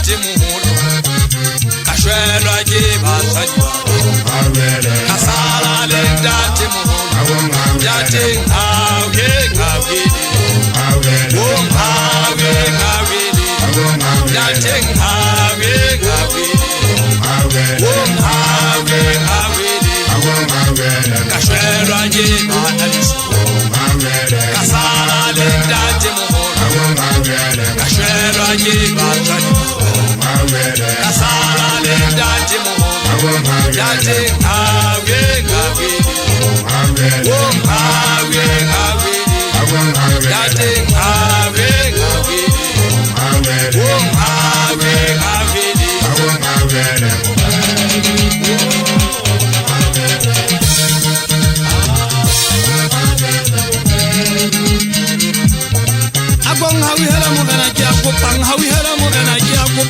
ntate moholo ka shwelwa ke batswadi ba ka sala le ntate moholo ntate ngawele ntate ngawele ka shwelwa ke batswadi kasala le ntate moholo ka shwelwa ke batswadi kasala le ntate moholo ntate ngawele ntate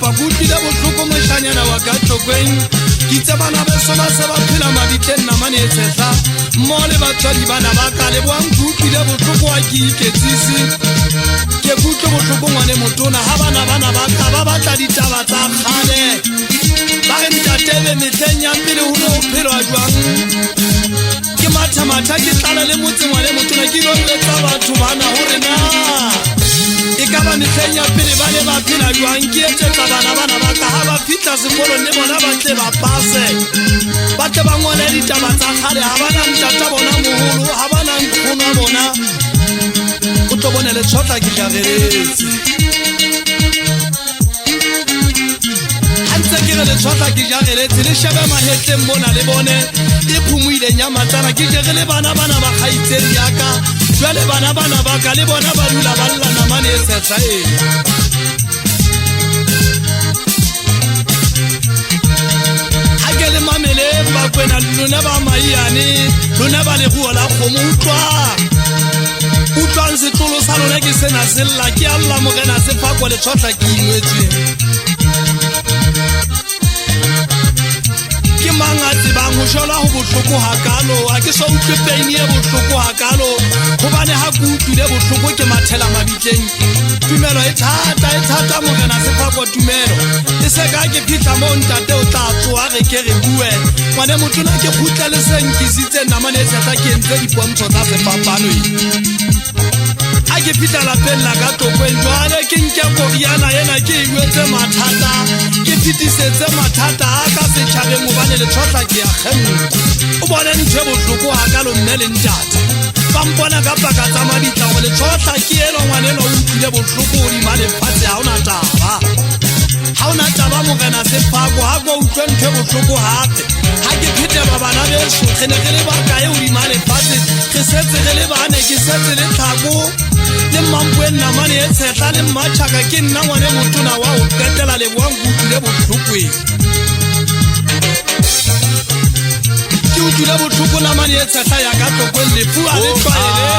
Pakutile bohloko moshanyana wa ka tlokweng kitse bana ba soba se ba phela mabiteng na mane etsetsa mo le batswadi bana ba ka le bwang kutile bohloko wa ke iketsisi ke kutlo bohloko ngwane motona ha bana ba ka ba batla ditaba tsa khale ba re ntatebe metleng ya pele ho no phelo a jwang ke matha ke tlala le motse ngwane motona ke lo letsa batho bana hore na ikaba metleng ya pele ba le ba phela jwang ke etsetsa bana ba ka ha ba fitla sekolo le bona ba tle ba pase ba tle ba ngole ditaba tsa khale ha bana ntata bona moholo ha bana nkgono bona o tlo bona le tshotla ke jageletse hantse ke le tshotla ke jageletse le shebe mahetleng bona le bone e phumuile nyamatsana ke jegele bana ba khaitseri yaka jwale bana ba ka le bona ba dula ba lla na mane etsetsa le mamele ba kwena lona ba maiane lona ba le go la kgomo utlwa nse tlolo sa lona ke sena sella ke alla mogena se phakwa le tshotla ke imetswe ke mangati ba mo shola ho bohloko hakalo a ke so utlwe pain e bohloko hakalo hobane ha ku utlwile bohloko ke mathela mabitleng tumelo e thata mogena se phakwa tumelo e se ka ke phitla mo ntate o tla tsoa re ke re bue ngwane motho na ke khutla le senkisitse namane e tsa ke ntse dipontsho tsa sefapano a ke phitla la pella ka tokwen jwale ke nke koriana ena ke iwetse mathata ke fitisetse mathata a ka setšhabeng gobane le tshotla ke ya kgengo o bone ntho e bohloko hakalo mme le ntate ba mpona ka paka tsa maditlago le tshotla ke elo ngwanelo o utlwile bohloko hodima lefatshe ha ona taba mogena sephako ha kwa utlwe ntho e bohloko hape ha ke phetela bana beso re ne re le bakae hodima lefatshe re setse re le bane ke setse le tlhako le mampwen namane e tshetla le mmatšhaka ke nna ngwane motona wa go qetela leboang ke utlwile bohlokong ke utlwile bohloko namane e tshetla ya ka tlokong lefua le tlwaele